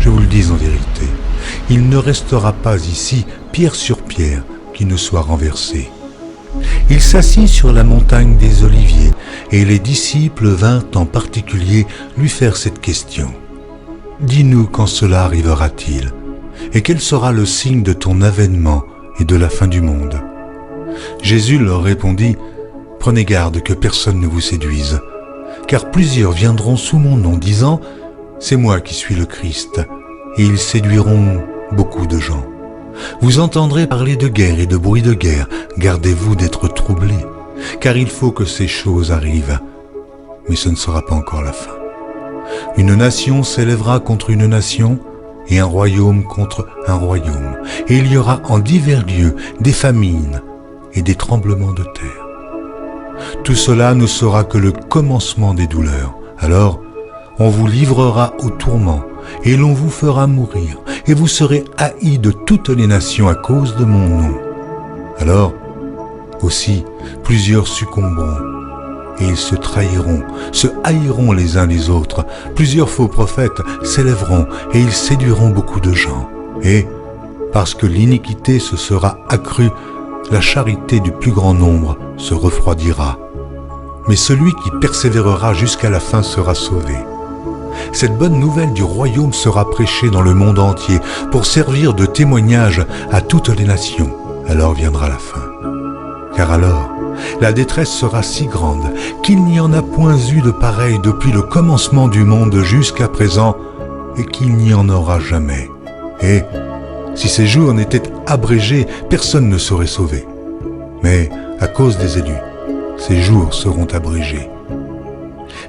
Je vous le dis en vérité, il ne restera pas ici pierre sur pierre qui ne soit renversée. Il s'assit sur la montagne des Oliviers, et les disciples vinrent en particulier lui faire cette question. Dis-nous quand cela arrivera-t-il, et quel sera le signe de ton avènement et de la fin du monde? Jésus leur répondit, prenez garde que personne ne vous séduise, car plusieurs viendront sous mon nom disant, c'est moi qui suis le Christ, et ils séduiront beaucoup de gens. Vous entendrez parler de guerre et de bruit de guerre, gardez-vous d'être troublés, car il faut que ces choses arrivent, mais ce ne sera pas encore la fin. Une nation s'élèvera contre une nation, et un royaume contre un royaume, et il y aura en divers lieux des famines et des tremblements de terre. Tout cela ne sera que le commencement des douleurs. Alors, on vous livrera au tourment, et l'on vous fera mourir, et vous serez haïs de toutes les nations à cause de mon nom. Alors, aussi, plusieurs succomberont, et ils se trahiront, se haïront les uns les autres. Plusieurs faux prophètes s'élèveront, et ils séduiront beaucoup de gens. Et, parce que l'iniquité se sera accrue, la charité du plus grand nombre se refroidira. Mais celui qui persévérera jusqu'à la fin sera sauvé. Cette bonne nouvelle du royaume sera prêchée dans le monde entier pour servir de témoignage à toutes les nations. Alors viendra la fin. Car alors, la détresse sera si grande qu'il n'y en a point eu de pareil depuis le commencement du monde jusqu'à présent et qu'il n'y en aura jamais. Et si ces jours n'étaient abrégés, personne ne serait sauvé. Mais à cause des élus, ces jours seront abrégés.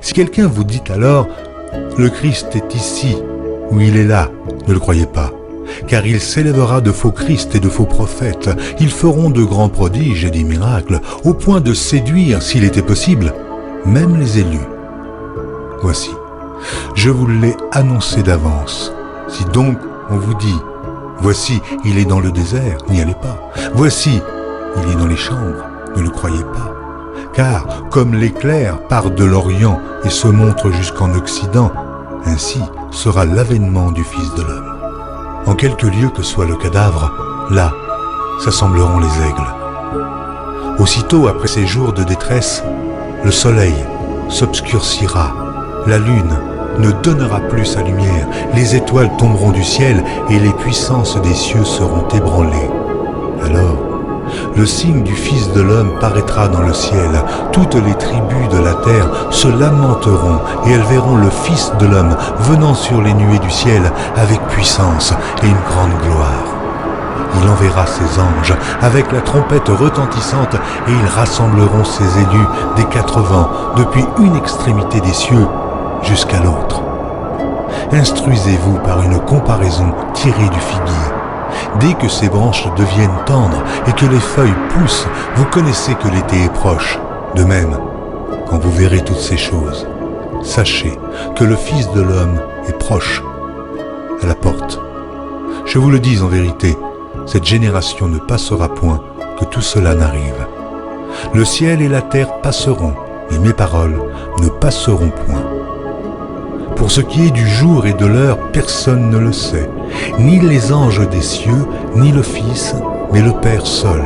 Si quelqu'un vous dit alors « Le Christ est ici » ou « Il est là », ne le croyez pas, car il s'élèvera de faux Christ et de faux prophètes. Ils feront de grands prodiges et des miracles, au point de séduire, s'il était possible, même les élus. Voici, je vous l'ai annoncé d'avance. Si donc on vous dit « Voici, il est dans le désert », n'y allez pas. « Voici, il est dans les chambres », ne le croyez pas. Car, comme l'éclair part de l'Orient et se montre jusqu'en Occident, ainsi sera l'avènement du Fils de l'homme. En quelque lieu que soit le cadavre, là s'assembleront les aigles. Aussitôt après ces jours de détresse, le soleil s'obscurcira, la lune ne donnera plus sa lumière, les étoiles tomberont du ciel et les puissances des cieux seront ébranlées. Alors, le signe du Fils de l'homme paraîtra dans le ciel. Toutes les tribus de la terre se lamenteront et elles verront le Fils de l'homme venant sur les nuées du ciel avec puissance et une grande gloire. Il enverra ses anges avec la trompette retentissante et ils rassembleront ses élus des quatre vents depuis une extrémité des cieux jusqu'à l'autre. Instruisez-vous par une comparaison tirée du figuier. Dès que ses branches deviennent tendres et que les feuilles poussent, vous connaissez que l'été est proche. De même, quand vous verrez toutes ces choses, sachez que le Fils de l'homme est proche, à la porte. Je vous le dis en vérité, cette génération ne passera point que tout cela n'arrive. Le ciel et la terre passeront, mais mes paroles ne passeront point. Pour ce qui est du jour et de l'heure, personne ne le sait, ni les anges des cieux, ni le Fils, mais le Père seul.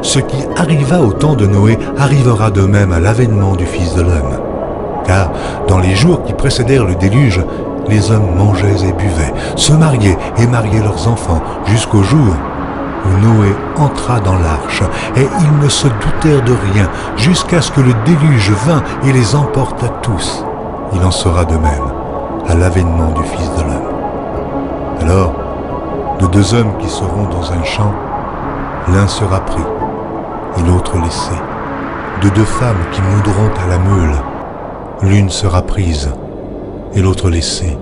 Ce qui arriva au temps de Noé arrivera de même à l'avènement du Fils de l'homme. Car dans les jours qui précédèrent le déluge, les hommes mangeaient et buvaient, se mariaient et mariaient leurs enfants, jusqu'au jour où Noé entra dans l'arche, et ils ne se doutèrent de rien, jusqu'à ce que le déluge vînt et les emporta tous. Il en sera de même à l'avènement du Fils de l'homme. Alors, de deux hommes qui seront dans un champ, l'un sera pris et l'autre laissé. De deux femmes qui moudront à la meule, l'une sera prise et l'autre laissée.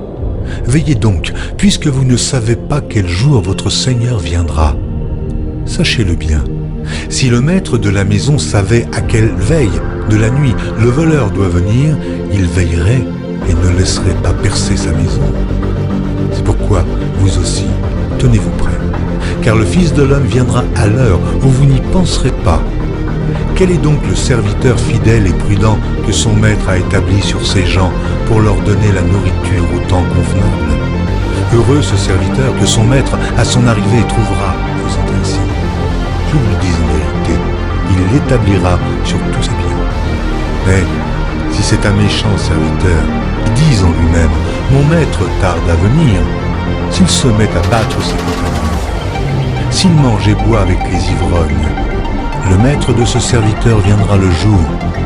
Veillez donc, puisque vous ne savez pas quel jour votre Seigneur viendra. Sachez-le bien, si le maître de la maison savait à quelle veille de la nuit le voleur doit venir, il veillerait et ne laisserait pas percer sa maison. C'est pourquoi vous aussi, tenez-vous prêts, car le Fils de l'homme viendra à l'heure où vous n'y penserez pas. Quel est donc le serviteur fidèle et prudent que son maître a établi sur ses gens pour leur donner la nourriture au temps convenable? Heureux ce serviteur que son maître à son arrivée trouvera, faisant ainsi. Je vous le dis en vérité, il l'établira sur tous ses biens. Mais si c'est un méchant serviteur qui dise en lui-même « Mon maître tarde à venir », s'il se met à battre ses compagnons, s'il mange et boit avec les ivrognes, le maître de ce serviteur viendra le jour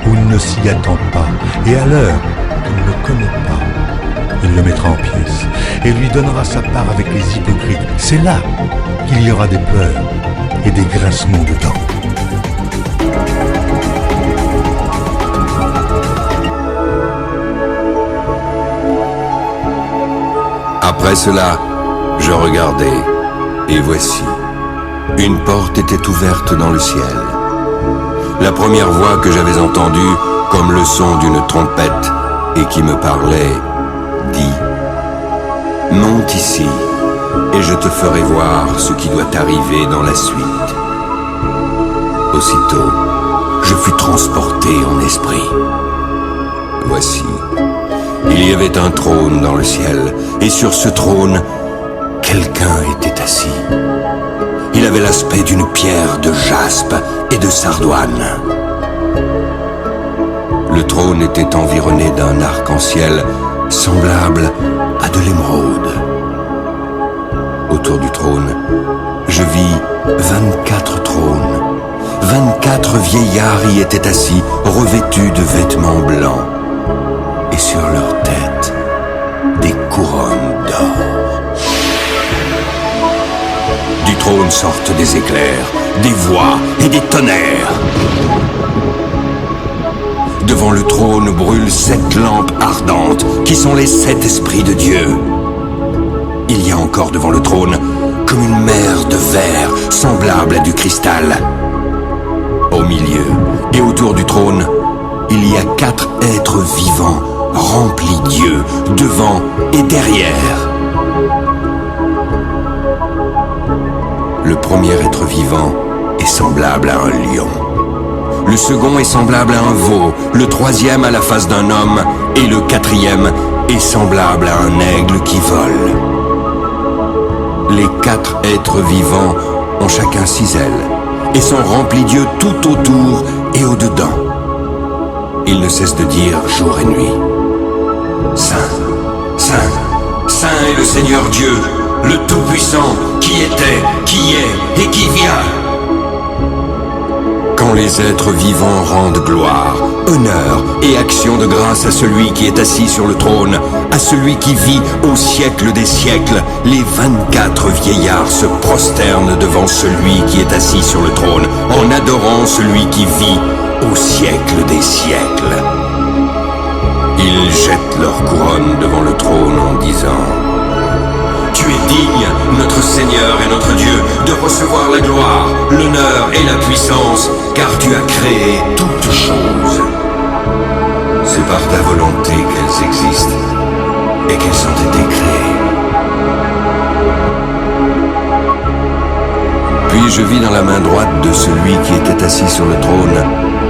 où il ne s'y attend pas, et à l'heure qu'il ne connaît pas. Il le mettra en pièces et lui donnera sa part avec les hypocrites. C'est là qu'il y aura des pleurs et des grincements de dents. Après cela, je regardai, et voici, une porte était ouverte dans le ciel. La première voix que j'avais entendue, comme le son d'une trompette, et qui me parlait, dit « Monte ici, et je te ferai voir ce qui doit arriver dans la suite. » Aussitôt, je fus transporté en esprit. Voici, il y avait un trône dans le ciel, et sur ce trône, quelqu'un était assis. Il avait l'aspect d'une pierre de jaspe et de sardoine. Le trône était environné d'un arc-en-ciel semblable à de l'émeraude. Autour du trône, je vis 24 trônes. 24 vieillards y étaient assis, revêtus de vêtements blancs. Et sur leur tête, des couronnes d'or. Du trône sortent des éclairs, des voix et des tonnerres. Devant le trône brûlent 7 lampes ardentes, qui sont les 7 esprits de Dieu. Il y a encore devant le trône, comme une mer de verre, semblable à du cristal. Au milieu et autour du trône, il y a 4 êtres vivants, remplis d'yeux, devant et derrière. Le premier être vivant est semblable à un lion. Le second est semblable à un veau, le troisième à la face d'un homme, et le quatrième est semblable à un aigle qui vole. Les 4 êtres vivants ont chacun 6 ailes, et sont remplis d'yeux tout autour et au-dedans. Ils ne cessent de dire jour et nuit: Saint, Saint, Saint est le Seigneur Dieu, le Tout-Puissant, qui était, qui est et qui vient. Quand les êtres vivants rendent gloire, honneur et action de grâce à celui qui est assis sur le trône, à celui qui vit au siècle des siècles, les 24 vieillards se prosternent devant celui qui est assis sur le trône, en adorant celui qui vit au siècle des siècles. Ils jettent leur couronne devant le trône en disant: Tu es digne, notre Seigneur et notre Dieu, de recevoir la gloire, l'honneur et la puissance, car tu as créé toutes choses. C'est par ta volonté qu'elles existent et qu'elles ont été créées. Puis je vis dans la main droite de celui qui était assis sur le trône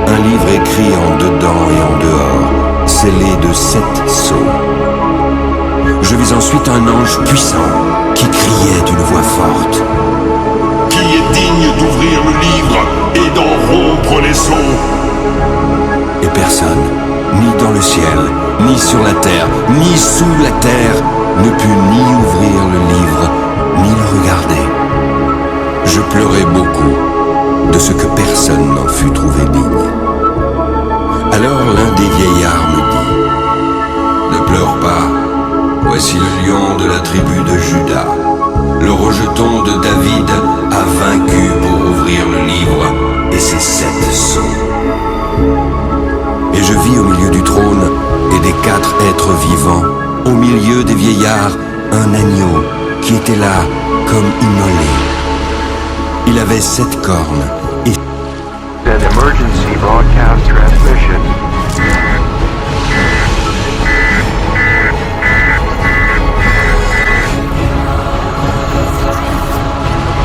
un livre écrit en dedans et en dehors, scellé de 7 sceaux. Je vis ensuite un ange puissant qui criait d'une voix forte: Qui est digne d'ouvrir le livre et d'en rompre les sceaux? Et personne, ni dans le ciel, ni sur la terre, ni sous la terre, ne put ni ouvrir le livre, ni le regarder. Je pleurai beaucoup de ce que personne n'en fut trouvé digne. Alors l'un des vieillards me dit: Ne pleure pas. Voici le lion de la tribu de Juda. Le rejeton de David a vaincu pour ouvrir le livre et ses 7 sceaux. Et je vis au milieu du trône et des 4 êtres vivants, au milieu des vieillards, un agneau qui était là comme immolé. Il avait 7 cornes et... An emergency broadcast transmission.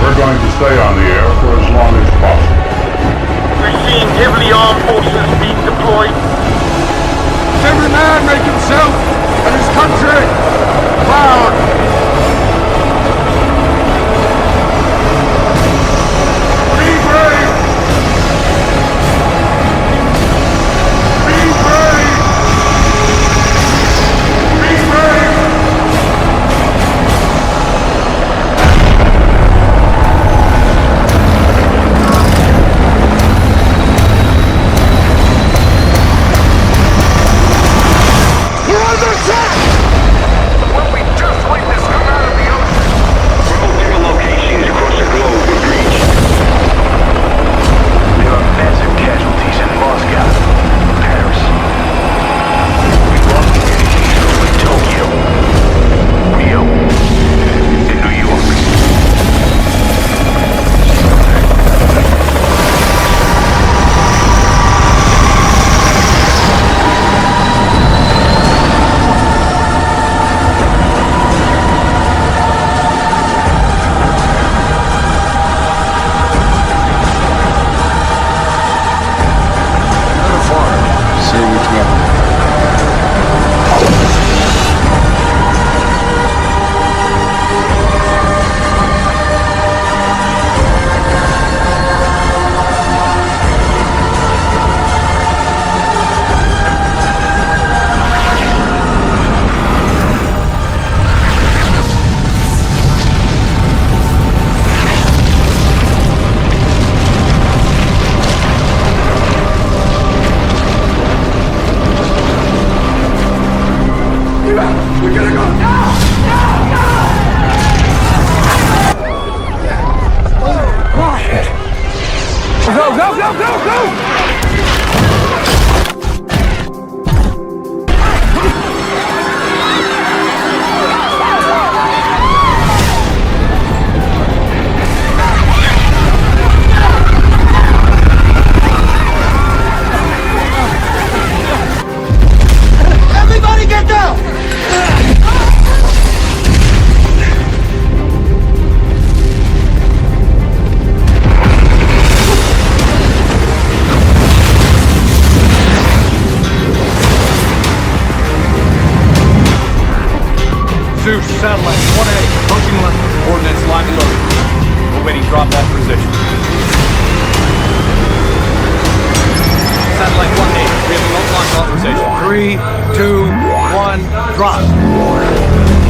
We're going to stay on the air for as long as possible. We're seeing heavily armed forces being deployed. Every man make himself and his country proud. Zeus, satellite 1A, approaching left. Coordinates locked and loaded. Awaiting drop off position. Satellite 1A, we have remote launch authorization. 3, 2, 1, drop.